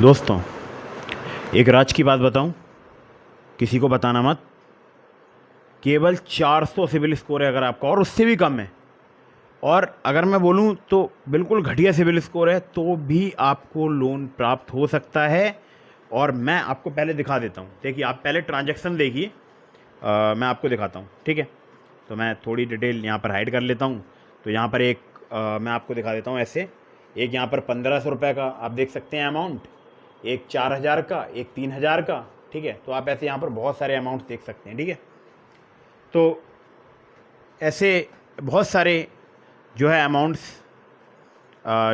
दोस्तों, एक राज की बात बताऊं, किसी को बताना मत। केवल 400 सिविल स्कोर है अगर आपका, और उससे भी कम है। और अगर मैं बोलूं तो बिल्कुल घटिया सिविल स्कोर है तो भी आपको लोन प्राप्त हो सकता है। और मैं आपको पहले दिखा देता हूं। देखिए, आप पहले ट्रांजैक्शन देखिए, मैं आपको दिखाता हूं। ठीक है, तो मैं थोड़ी डिटेल यहाँ पर हाइड कर लेता हूं। तो यहाँ पर एक मैं आपको दिखा देता हूँ ऐसे। एक यहाँ पर 1500 रुपये का आप देख सकते हैं अमाउंट, एक 4000 का, एक 3000 का। ठीक है, तो आप ऐसे यहाँ पर बहुत सारे अमाउंट देख सकते हैं। ठीक है, तो ऐसे बहुत सारे जो है अमाउंट्स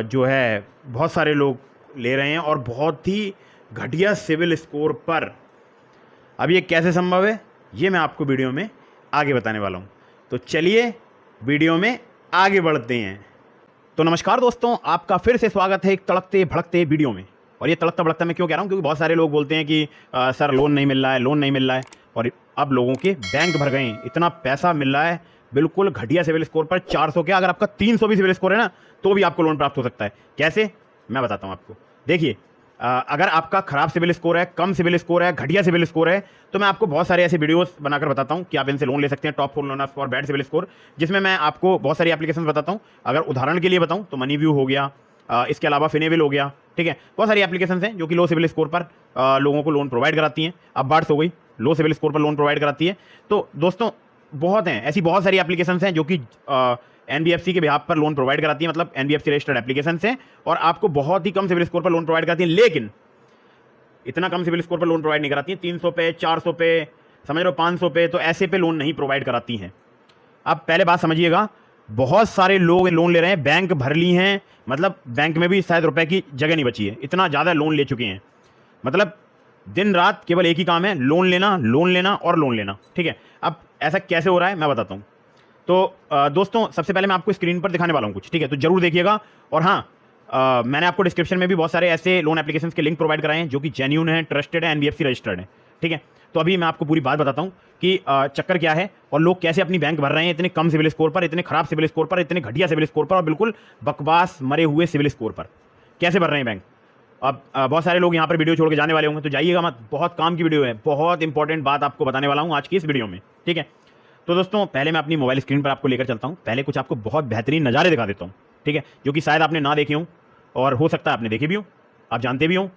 जो है बहुत सारे लोग ले रहे हैं और बहुत ही घटिया सिविल स्कोर पर। अब ये कैसे संभव है, ये मैं आपको वीडियो में आगे बताने वाला हूँ। तो चलिए वीडियो में आगे बढ़ते हैं। तो नमस्कार दोस्तों, आपका फिर से स्वागत है एक तड़कते भड़कते वीडियो में। और ये तड़कता भड़कता मैं क्यों कह रहा हूँ, क्योंकि बहुत सारे लोग बोलते हैं कि सर लोन नहीं मिल रहा है, लोन नहीं मिल रहा है। और अब लोगों के बैंक भर गए हैं, इतना पैसा मिल रहा है बिल्कुल घटिया सिविल स्कोर पर। 400 क्या, अगर आपका 300 भी सिविल स्कोर है ना, तो भी आपको लोन प्राप्त हो सकता है। कैसे, मैं बताता हूँ आपको। देखिए, अगर आपका खराब सिविल स्कोर है, कम सिविल स्कोर है, घटिया सिविल स्कोर है, तो मैं आपको बहुत सारे ऐसे वीडियोस बनाकर बताता हूँ कि आप इनसे लोन ले सकते हैं। Top 4 loan for bad civil score, जिसमें मैं आपको बहुत सारी एप्लीकेशन बताता हूँ। अगर उदाहरण के लिए बताऊँ तो मनी व्यू हो गया, इसके अलावा फिनेविल हो गया। ठीक है, बहुत सारी एप्लीकेशन हैं जो कि लो सिविल स्कोर पर लोगों को लोन प्रोवाइड कराती हैं। अब बार्स हो गई, लो सिविल स्कोर पर लोन प्रोवाइड कराती है। तो दोस्तों बहुत हैं ऐसी, बहुत सारी एप्लीकेशन हैं जो कि एनबीएफसी के बिहाफ पर लोन प्रोवाइड कराती है, मतलब एनबीएफसी रजिस्टर्ड एप्लीकेशन हैं, और आपको बहुत ही कम सिविल स्कोर पर लोन प्रोवाइड कराती है। लेकिन इतना कम सिविल स्कोर पर लोन प्रोवाइड नहीं कराती हैं, 300 पे, 400 पे, समझ लो 500 पे, तो ऐसे पे लोन नहीं प्रोवाइड कराती हैं। अब पहले बात समझिएगा, बहुत सारे लोग लोन ले रहे हैं, बैंक भर ली हैं, मतलब बैंक में भी शायद रुपए की जगह नहीं बची है, इतना ज़्यादा लोन ले चुके हैं। मतलब दिन रात केवल एक ही काम है, लोन लेना, लोन लेना और लोन लेना। ठीक है, अब ऐसा कैसे हो रहा है मैं बताता हूँ। तो दोस्तों सबसे पहले मैं आपको स्क्रीन पर दिखाने वाला हूँ कुछ। ठीक है, तो जरूर देखिएगा। और हाँ, मैंने आपको डिस्क्रिप्शन में भी बहुत सारे ऐसे लोन एप्लीकेशन के लिंक प्रोवाइड कराए हैं जो कि जेन्यून है, ट्रस्टेड है, एनबीएफसी रजिस्टर्ड है। ठीक है, तो अभी मैं आपको पूरी बात बताता हूँ कि चक्कर क्या है और लोग कैसे अपनी बैंक भर रहे हैं इतने कम सिविल स्कोर पर, इतने खराब सिविल स्कोर पर, इतने घटिया सिविल स्कोर पर, और बिल्कुल बकवास मरे हुए सिविल स्कोर पर कैसे भर रहे हैं बैंक। अब बहुत सारे लोग यहाँ पर वीडियो छोड़ के जाने वाले होंगे, तो जाइएगा मत, बहुत काम की वीडियो है, बहुत इंपॉर्टेंट बात आपको बताने वाला हूँ आज की इस वीडियो में। ठीक है, तो दोस्तों पहले मैं अपनी मोबाइल स्क्रीन पर आपको लेकर चलता हूँ। पहले कुछ आपको बहुत बेहतरीन नज़ारे दिखा देता हूँ। ठीक है, जो कि शायद आपने ना देखे हों, और हो सकता है आपने देखे भी हो, आप जानते भी हो।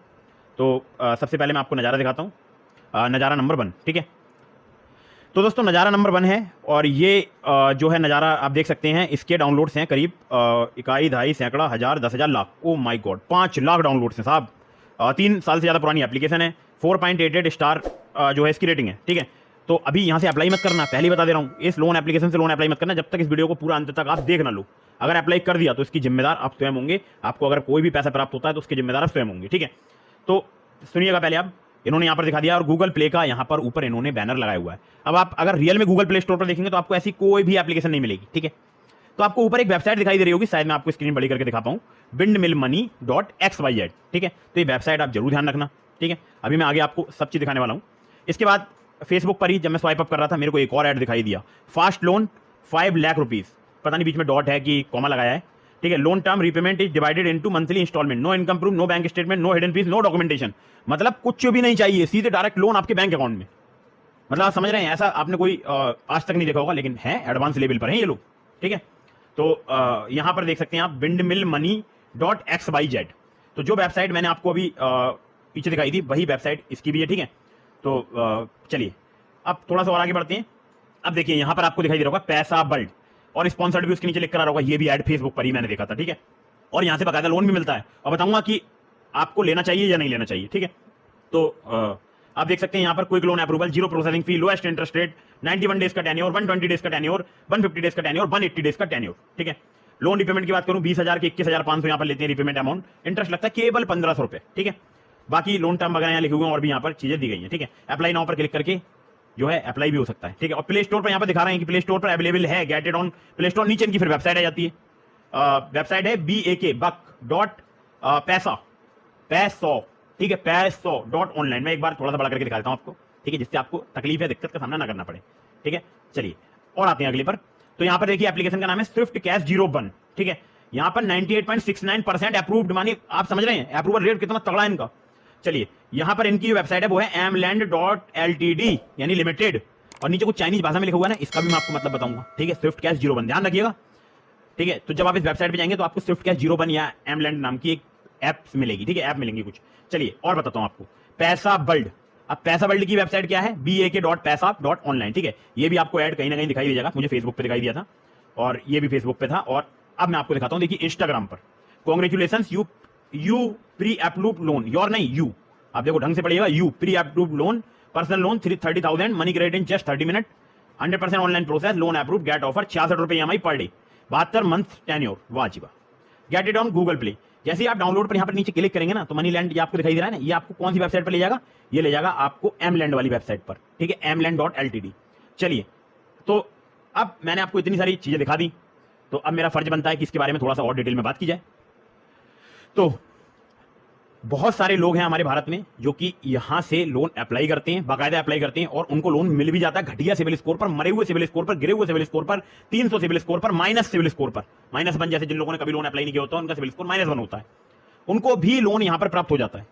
तो सबसे पहले मैं आपको नज़ारा दिखाता हूँ, नज़ारा नंबर 1। ठीक है, तो दोस्तों नज़ारा नंबर 1 है, और ये जो है नज़ारा आप देख सकते हैं, इसके डाउनलोड्स हैं करीब इकाई, दहाई, सैकड़ा, हज़ार, 10,000, lakh. Oh my God, 5 lakh downloads हैं साहब। 3 साल से ज़्यादा पुरानी एप्लीकेशन है, 4.88 स्टार जो है इसकी रेटिंग है। ठीक है, तो अभी यहाँ से अप्लाई मत करना, पहले ही बता दे रहा हूँ, इस लोन एप्लीकेशन से लोन अप्लाई मत करना जब तक इस वीडियो को पूरा अंत तक आप देख ना लो। अगर अप्लाई कर दिया तो इसकी जिम्मेदार आप स्वयं होंगे। आपको अगर कोई भी पैसा प्राप्त होता है तो उसके जिम्मेदार आप स्वयं होंगे। ठीक है, तो सुनिएगा पहले। आप इन्होंने यहाँ पर दिखा दिया, और गूगल प्ले का यहाँ पर ऊपर इन्होंने बैनर लगाया हुआ है। अब आप अगर रियल में गूगल प्ले स्टोर पर देखेंगे तो आपको ऐसी कोई भी एप्लीकेशन नहीं मिलेगी। ठीक है, तो आपको ऊपर एक वेबसाइट दिखाई दे रही होगी, शायद मैं आपको स्क्रीन बड़ी करके दिखा पाऊँ, windmillmoney.xyz। ठीक है, तो ये वेबसाइट आप जरूर ध्यान रखना। ठीक है, अभी मैं आगे आपको सब चीज़ दिखाने वाला हूँ। इसके बाद फेसबुक पर ही जब मैं स्वाइप अप कर रहा था, मेरे को एक और ऐड दिखाई दिया, फास्ट लोन 5 लाख रुपीज़, पता नहीं बीच में डॉट है कि कॉमा लगाया है। ठीक है, loan term repayment is divided into monthly installment, no income proof, no bank statement, no hidden fees, no documentation. मतलब कुछ भी नहीं चाहिए, सीधे डायरेक्ट लोन आपके बैंक अकाउंट में। मतलब आप समझ रहे हैं, ऐसा आपने कोई आज तक नहीं देखा होगा, लेकिन है एडवांस लेवल पर हैं ये लोग। ठीक है, तो यहाँ पर देख सकते हैं आप windmillmoney.xyz। तो जो वेबसाइट मैंने आपको अभी पीछे दिखाई थी, वही वेबसाइट इसकी भी है। ठीक है, तो चलिए अब थोड़ा सा और आगे बढ़ते हैं। अब देखिए यहाँ पर आपको दिखाई दे रहा होगा पैसा बल्ड, और स्पॉन्सर्ड भी उसके नीचे लिख कर आ रहा होगा, ये भी ऐड फेसबुक पर ही मैंने देखा था। ठीक है, और यहाँ से बकायदा लोन भी मिलता है, और बताऊंगा कि आपको लेना चाहिए या नहीं लेना चाहिए। ठीक है, तो आप देख सकते हैं यहाँ पर quick loan approval, 0 processing fee, lowest interest rate, 91 days का टेन्योर, 120 डेज का टेन्योर, 150 डेज का टेन्योर, 180 डेज का टेन्योर। ठीक है, लोन रिपेमेंट की बात करूं, 20,000 के 21,500 यहाँ पर लेते हैं रिपेमेंट अमाउंट। इंटरेस्ट लगता है केवल 1500 रुपए। ठीक है, बाकी लोन टर्म वगैरह यहाँ लिखे हुए हैं, और भी यहाँ पर चीजें दी गई हैं। ठीक है, अप्लाई नाउ पर क्लिक करके जो है अप्लाई भी हो सकता है। ठीक है, और प्ले स्टोर पर यहाँ पर दिखा रहे हैं कि प्ले स्टोर पर अवेलेबल है, get it on play store. नीचे इनकी फिर वेबसाइट आ जाती है, वेबसाइट है BAK ठीक है, पैसो.online। मैं एक बार थोड़ा सा बड़ा करके दिखा देता हूँ आपको। ठीक है, जिससे आपको तकलीफ या दिक्कत का सामना ना करना पड़े। ठीक है, चलिए और आते हैं अगले पर। तो यहाँ पर देखिए एप्लीकेशन का नाम है स्विफ्ट कैश 01। ठीक है, यहाँ पर 98.69% अप्रूव्ड, मानी आप समझ रहे हैं अप्रूवल रेट कितना तगड़ा है इनका। चलिए यहां पर इनकी जो वेबसाइट है वो है amland.ltd यानी लिमिटेड, और नीचे कुछ चाइनीज भाषा में लिखा हुआ है ना, इसका भी मैं आपको मतलब बताऊंगा, ठीक है। स्विफ्ट कैश 01 ध्यान रखिएगा, ठीक है। तो जब आप इस वेबसाइट पे जाएंगे तो आपको स्विफ्ट कैश 01 या amland नाम की एक ऐप मिलेगी, ठीक है, ऐप मिलेंगी कुछ। चलिए और बताता हूं आपको पैसा वर्ल्ड। अब पैसा वर्ल्ड की वेबसाइट क्या है, bak.paisa.online, ठीक है। ये भी आपको ऐड कहीं ना कहीं दिखाई दे जाएगा, मुझे फेसबुक पे दिखाई दिया था और ये भी फेसबुक पे था। और अब मैं आपको दिखाता हूं, देखिए इंस्टाग्राम पर congratulations you pre approved loan, your नहीं यू, आप देखो ढंग से पढ़िएगा, you pre approved loan, personal loan 30,000, money credit in just 30 minute, 100% online process, loan approve, get offer 66 रुपए EMI per day, 72 month tenure, वाह जी वाह। Get it on Google play. जैसे ही आप डाउनलोड पर यहाँ पर नीचे क्लिक करेंगे ना तो मनी लैंड ये आपको दिखाई दे रहा है ना, ये आपको कौन सी वेबसाइट पर ले जाएगा, ये ले जाएगा आपको amland वाली वेबसाइट पर, ठीक है, amland.ltd। चलिए तो अब मैंने आपको इतनी सारी चीजें दिखा दी, तो अब मेरा फर्ज बनता है कि इसके बारे में थोड़ा सा और डिटेल में बात की जाए। तो बहुत सारे लोग हैं हमारे भारत में जो कि यहां से लोन अप्लाई करते हैं, बाकायदा अप्लाई करते हैं, और उनको लोन मिल भी जाता है घटिया सिविल स्कोर पर, मरे हुए सिविल स्कोर पर, गिरे हुए सिविल स्कोर पर, 300 सिविल स्कोर पर, माइनस सिविल स्कोर पर, -1, जैसे जिन लोगों ने कभी लोन अप्लाई नहीं किया होता उनका सिविल स्कोर -1 होता है, उनको भी लोन यहां पर प्राप्त हो जाता है।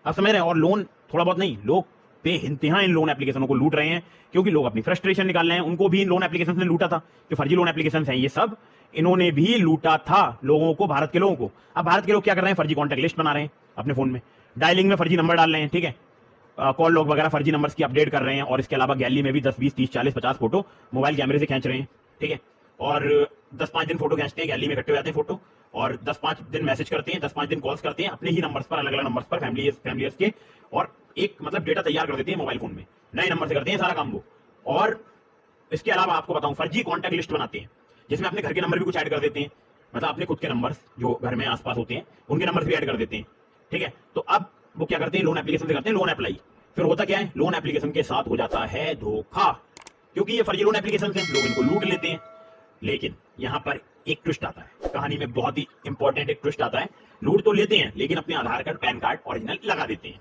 आप समझ रहे हैं, और लोन थोड़ा बहुत नहीं, लोग बेइंतहा इन लोन एप्लीकेशनों को लूट रहे हैं, क्योंकि लोग अपनी फ्रस्ट्रेशन निकाल रहे हैं। उनको भी इन लोन एप्लीकेशन ने लूटा था, जो फर्जी लोन एप्लीकेशन हैं ये सब इन्होंने भी लूटा था लोगों को, भारत के लोगों को। अब भारत के लोग क्या कर रहे हैं, फर्जी कॉन्टैक्ट लिस्ट बना रहे हैं अपने फोन में, डायलिंग में फर्जी नंबर डाल रहे हैं, ठीक है, कॉल लॉग वगैरह फर्जी नंबर्स की अपडेट कर रहे हैं, और इसके अलावा गैलरी में भी 10, 20, 30, 40, 50 फोटो मोबाइल कैमरे से खींच रहे हैं, ठीक है, और 10-5 दिन फोटो खींचते हैं, गैलरी में इकट्ठे हो जाते हैं फोटो, और 10-5 दिन मैसेज करते हैं, 10-5 दिन कॉल्स करते हैं अपने ही नंबर्स पर, अलग अलग नंबर्स पर, फैमिलीज के, और एक मतलब डेटा तैयार कर देते हैं मोबाइल फोन में, नए नंबर से करते हैं सारा काम वो। और इसके अलावा आपको बताऊं, फर्जी कॉन्टैक्ट लिस्ट बनाते हैं जिसमें अपने घर के नंबर भी कुछ ऐड कर देते हैं, मतलब अपने खुद के नंबर्स जो घर में आसपास होते हैं उनके नंबर भी ऐड कर देते हैं, ठीक है। तो अब वो क्या करते हैं, लोन एप्लीकेशन से करते हैं लोन अप्लाई, फिर होता क्या है, लोन एप्लीकेशन के साथ हो जाता है धोखा, क्योंकि ये फर्जी लोन एप्लीकेशन से लोग इनको लूट लेते हैं। लेकिन यहां पर एक ट्विस्ट आता है, कहानी में बहुत ही इंपॉर्टेंट एक ट्विस्ट आता है, लूट तो लेते हैं लेकिन अपने आधार कार्ड पैन कार्ड ओरिजिनल लगा देते हैं।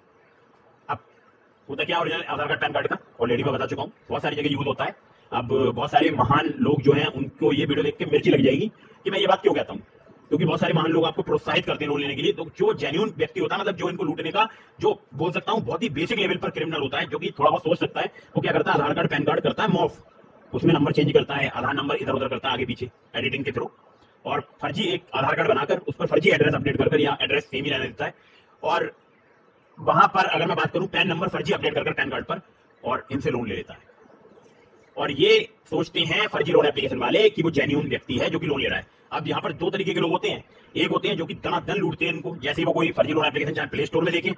अब होता क्या ओरिजिनल आधार कार्ड पैन कार्ड का, ऑलरेडी मैं बता चुका हूं, बहुत सारी जगह यूज होता है। अब बहुत सारे महान लोग जो हैं उनको ये वीडियो देख के मिर्ची लग जाएगी कि मैं ये बात क्यों कहता हूं, क्योंकि बहुत सारे महान लोग आपको प्रोत्साहित करते हैं लोन लेने के लिए। तो जो जेन्युइन व्यक्ति होता है, मतलब जो इनको लूटने का, जो बोल सकता हूं बहुत ही बेसिक लेवल पर क्रिमिनल होता है, जो कि थोड़ा बहुत सोच सकता है, वो क्या करता है, आधार कार्ड पैन कार्ड करता है मॉफ, उसमें नंबर चेंज करता है, आधार नंबर इधर उधर करता है आगे पीछे एडिटिंग के थ्रू, और फर्जी एक आधार कार्ड बनाकर उस पर फर्जी एड्रेस अपडेट कर या एड्रेस सेम ही रहने देता है। और वहां पर अगर मैं बात करूं, पैन नंबर फर्जी अपडेट कर पैन कार्ड पर, और इनसे लोन ले लेता है। और ये सोचते हैं फर्जी लोन एप्लीकेशन वाले कि वो जेन्युइन व्यक्ति है जो कि लोन ले रहा है। अब यहाँ पर दो तरीके के लोग होते हैं, एक होते हैं जो कि दनादन लूटते हैं इनको, जैसे वो कोई फर्जी लोन एप्लीकेशन चाहे प्ले स्टोर में देखें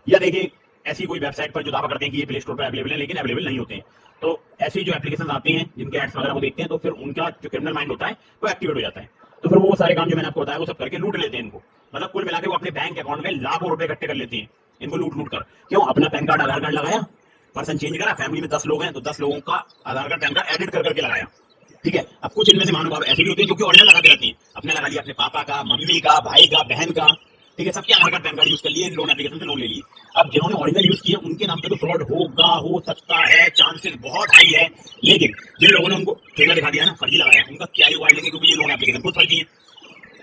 या देखें ऐसी कोई वेबसाइट पर जो दावा करते हैं कि ये प्ले स्टोर पर अवेलेबल है, लेकिन अवेलेबल नहीं होते हैं। तो ऐसी जो एप्लीकेशन आते हैं जिनके एड्स वगैरह को देखते हैं, तो फिर उनका जो क्रिमिनल माइंड होता है वो एक्टिवेट हो जाता है, तो फिर वो सारे काम जो मैंने आपको बताया वो सब करके लूट लेते हैं इनको। मतलब कुल मिलाकर वो अपने बैंक अकाउंट में लाखों रुपए इकट्ठे कर लेते हैं इनको लूट कर। क्यों? अपना पैन कार्ड आधार कार्ड लगाया, पर्सन चेंज करा, फैमिली में 10 लोग हैं तो 10 लोगों का आधार कार्ड पैन कार्ड एडिट करके लगाया, ठीक है। अब कुछ इनमें से महानुभाव ऐसे भी होते हैं जो कि ओरिजिनल लगाते रहते हैं, अपने लगा लिया अपने पापा का, मम्मी का, भाई का, बहन का, ठीक है, सबके आधार कार्ड पैन कार्ड यूज कर लिए, लोन एप्लीकेशन से लोन ले लिए। अब जिन्होंने ओरिजिनल यूज किया उनके नाम पे तो फ्रॉड होगा, हो सकता है, चांसेस बहुत हाई है, लेकिन जिन लोगों ने उनको ठेला दिखा दिया ना, फर्जी लगाया, उनका क्या ही उगाड़ लेंगे, क्योंकि ये लोन एप्लीकेशन खुद फर्जी है।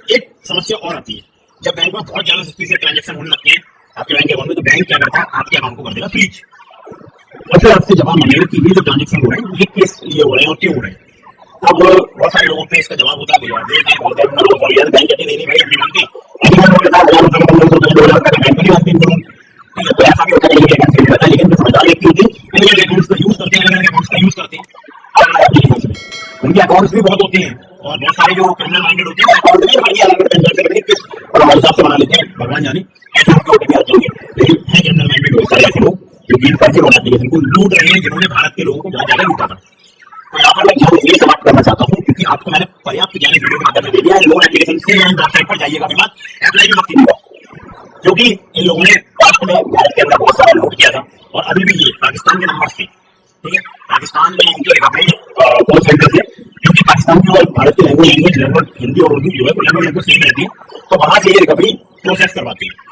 एक समस्या और आती है, जब बैंक में बहुत ज्यादा सस्ती ट्रांजेक्शन होने लगते हैं आपके बैंक अकाउंट में, तो बैंक क्या करता है, आपके अकाउंट को कर देगा फ्रीज, और फिर आपसे जवाब मांगेगा कि ये जो ट्रांजेक्शन हो रहे हैं ये किस लिए हो रहे हैं और क्यों हो रहे हैं। अब बहुत सारे लोगों पे इसका जवाब होता है बोलते हैं बैंक कहते नहीं भाई अपनी मानते, तो ऐसा भी होता है, लेकिन जो समझदार व्यक्ति होते हैं अकाउंट्स का यूज करते हैं, अलग अलग अकाउंट्स का यूज करते हैं, उनके अकाउंट्स भी बहुत होते हैं, और बहुत सारे जो क्रिमिनल माइंडेड होते हैं अकाउंट भी बढ़िया अलग अलग हमारे हिसाब से बना लेते हैं, भगवान जाने ऐसे लेकिन है क्रिमिनल माइंडेड बहुत सारे ऐसे लोग जो कि फर्जी लोन एप्लीकेशन को लूट रहे हैं, जिन्होंने भारत के लोगों को बहुत ज्यादा लूटा था। तो यहाँ पर मैं ध्यान इसलिए समाप्त करना चाहता हूँ क्योंकि आपको मैंने पर्याप्त ज्ञान वीडियो के माध्यम से दे दिया है। लोन एप्लीकेशन से वेबसाइट पर जाइएगा भी मत, अप्लाई भी मत कीजिएगा, क्योंकि इन लोगों ने पास्ट में भारत के अंदर बहुत सारा लूट किया था, और अभी भी ये पाकिस्तान के नंबर से, ठीक है, पाकिस्तान में इनके रिकवरी कॉल सेंटर से, क्योंकि पाकिस्तान की और भारत की लैंग्वेज लगभग हिंदी और उर्दू जो है लैंग्वेज सेम रहती है, तो वहां से ये रिकवरी प्रोसेस करवाती है।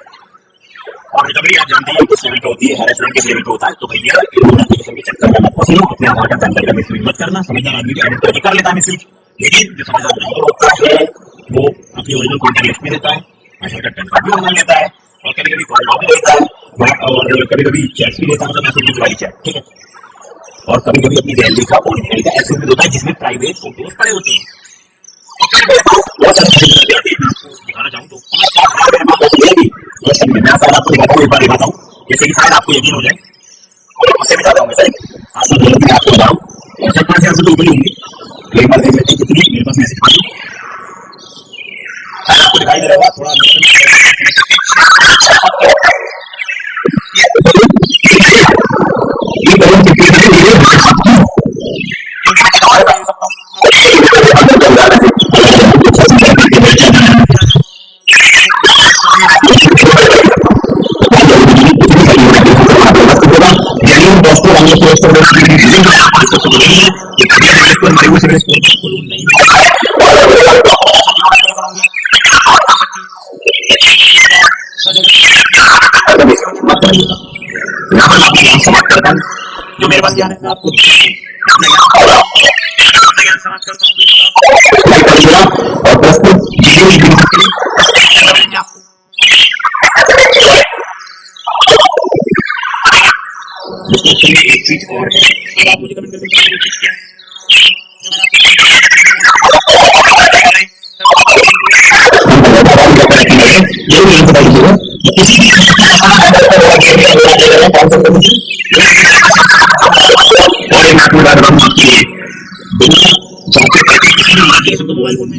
और रिकवरी आप जानते हैं किस लेवल पे होती है, हैरेसमेंट किस लेवल पे होता है। तो भैया लोन एप्लीकेशन के चक्कर में मत फंसिए, अपने आधार कार्ड पैन कार्ड का मिसयूज मत करना। समझदार आदमी एडिट करके कर लेता है मिसयूज, लेकिन जो समझदार नहीं होता है वो अपनी ओरिजिनल कॉन्टैक्ट लिस्ट में देता है, आधार कार्ड पैन कार्ड भी ऑनलाइन लेता है, और कभी कभी कॉल भी देता है, और कभी कभी चेक भी लेता, मतलब ऐसे वाली चेक, ठीक है। और कभी कभी अपनी गैलरी का ओरिजिनल का ऐसे भी होता है जिसमें प्राइवेट फोटोज पड़े होते हैं। बहुत सारी चीजें आती है, मैं आपको दिखाना चाहूँ तो मैं आपको बताऊँ, एक बार बताऊँ जैसे कि शायद आपको यकीन हो जाए, उससे भी ज्यादा होंगे शायद, आपको बताऊँ 4-5 हज़ार तो ऊपर ही होंगे। एक बार देख लेते हैं कितनी मेरे पास मैसेज पड़ी, शायद आपको दिखाई दे रहा होगा थोड़ा। समाप्त करता हूँ जो मेरे पास ज्ञान है, मैं आपको समाप्त करता हूँ। और प्रस्तुत एक चीज और है, आप मुझे कमेंट करके मोबाइल फोन में